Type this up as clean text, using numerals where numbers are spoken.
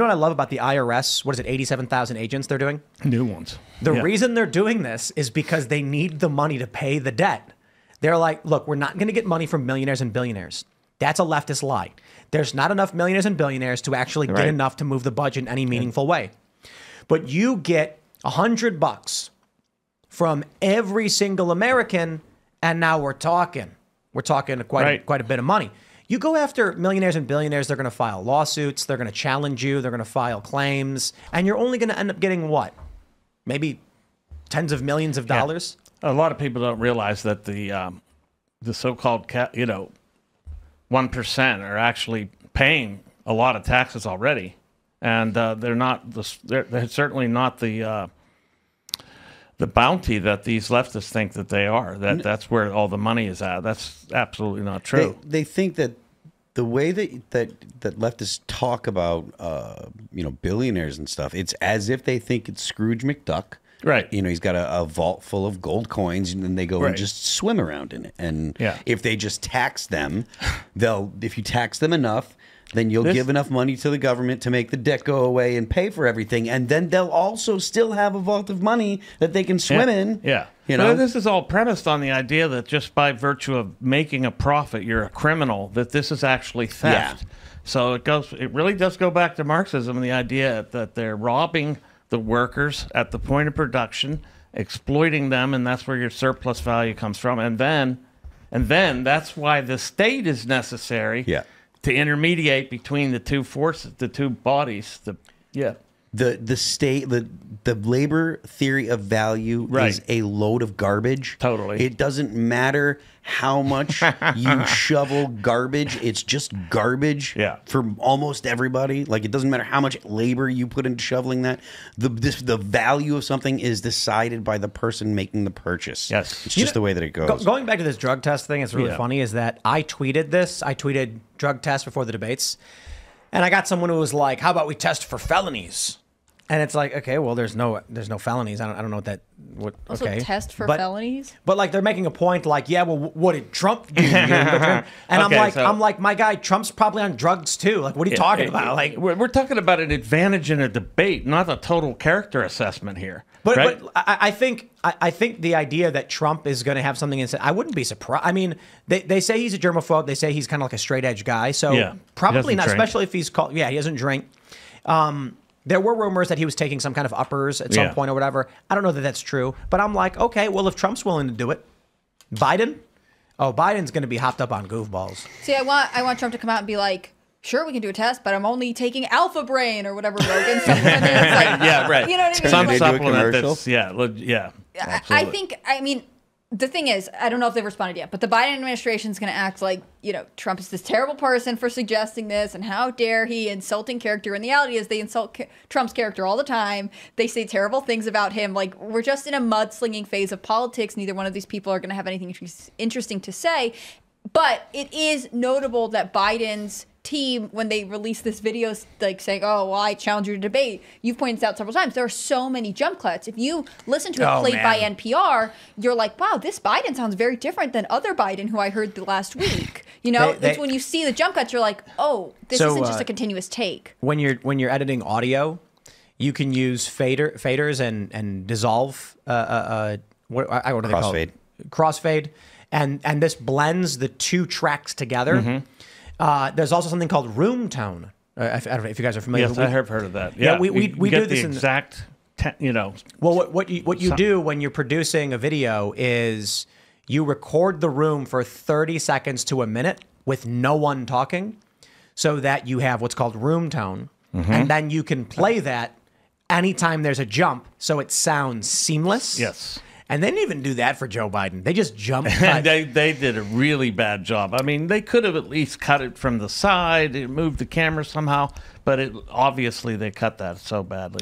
know what I love about the IRS? What is it, 87,000 agents they're doing? New ones. The reason they're doing this is because they need the money to pay the debt. They're like, look, we're not going to get money from millionaires and billionaires. That's a leftist lie. There's not enough millionaires and billionaires to actually get enough to move the budget in any meaningful way. But you get $100 from every single American, and now we're talking. We're talking quite a bit of money. You go after millionaires and billionaires, they're going to file lawsuits, they're going to challenge you, they're going to file claims, and you're only going to end up getting what? Maybe tens of millions of dollars? A lot of people don't realize that the so-called 1% are actually paying a lot of taxes already, and they're certainly not the bounty that these leftists think that they are. That's where all the money is at. That's absolutely not true. They think that the way that leftists talk about billionaires and stuff, it's as if they think it's Scrooge McDuck. Right. He's got a vault full of gold coins, and then they go and just swim around in it. And if they just tax them, if you tax them enough, then you'll give enough money to the government to make the debt go away and pay for everything. And then they'll also still have a vault of money that they can swim in. Yeah. But this is all premised on the idea that just by virtue of making a profit, you're a criminal, that this is actually theft. Yeah. So it really does go back to Marxism and the idea that they're robbing the workers at the point of production, exploiting them, and that's where your surplus value comes from. And then that's why the state is necessary to intermediate between the two forces, the two bodies. The state, the labor theory of value is a load of garbage. Totally. It doesn't matter how much you shovel garbage. It's just garbage for almost everybody. Like, it doesn't matter how much labor you put into shoveling that. The value of something is decided by the person making the purchase. Yes. It's just the way that it goes. Going back to this drug test thing, it's really funny is that I tweeted this. I tweeted drug test before the debates. And I got someone who was like, how about we test for felonies? And it's like, okay, well, there's no felonies. I don't know what that would. Also, okay, test for felonies. But like, they're making a point, like, yeah, well, what did Trump do? And I'm like, my guy, Trump's probably on drugs too. Like, what are you talking about? Like, we're talking about an advantage in a debate, not a total character assessment here. But I think the idea that Trump is going to have something inside, I wouldn't be surprised. I mean, they say he's a germaphobe. They say he's kind of like a straight edge guy. So probably not, especially if he's called. Yeah, he doesn't drink. There were rumors that he was taking some kind of uppers at some point or whatever. I don't know that that's true, but I'm like, okay, well, if Trump's willing to do it, Biden's going to be hopped up on goofballs. See, I want Trump to come out and be like, sure, we can do a test, but I'm only taking Alpha Brain or whatever Rogan supplement is. Like, yeah, right. You know what I mean? Some Like, supplement that's, yeah. I mean, the thing is, I don't know if they've responded yet, but the Biden administration is going to act like, Trump is this terrible person for suggesting this, and how dare he, insulting character. And the reality is they insult Trump's character all the time. They say terrible things about him. Like, we're just in a mudslinging phase of politics. Neither one of these people are going to have anything interesting to say. But it is notable that Biden's team, when they released this video, like saying, "Oh, well, I challenge you to debate," you've pointed out several times there are so many jump cuts. If you listen to it played by NPR, you're like, "Wow, this Biden sounds very different than other Biden who I heard the last week." It's when you see the jump cuts, you're like, "Oh, this isn't just a continuous take." When you're editing audio, you can use faders and dissolve. What are they called? Crossfade, and this blends the two tracks together. Mm-hmm. There's also something called room tone. I don't know if you guys are familiar. Yes, I have heard of that. Yeah, we do this the exact. Well, what you do when you're producing a video is you record the room for 30 seconds to a minute with no one talking, so that you have what's called room tone, and then you can play that anytime there's a jump, so it sounds seamless. Yes. And they didn't even do that for Joe Biden. They just jumped. they did a really bad job. I mean, they could have at least cut it from the side, moved the camera somehow, but obviously they cut that so badly.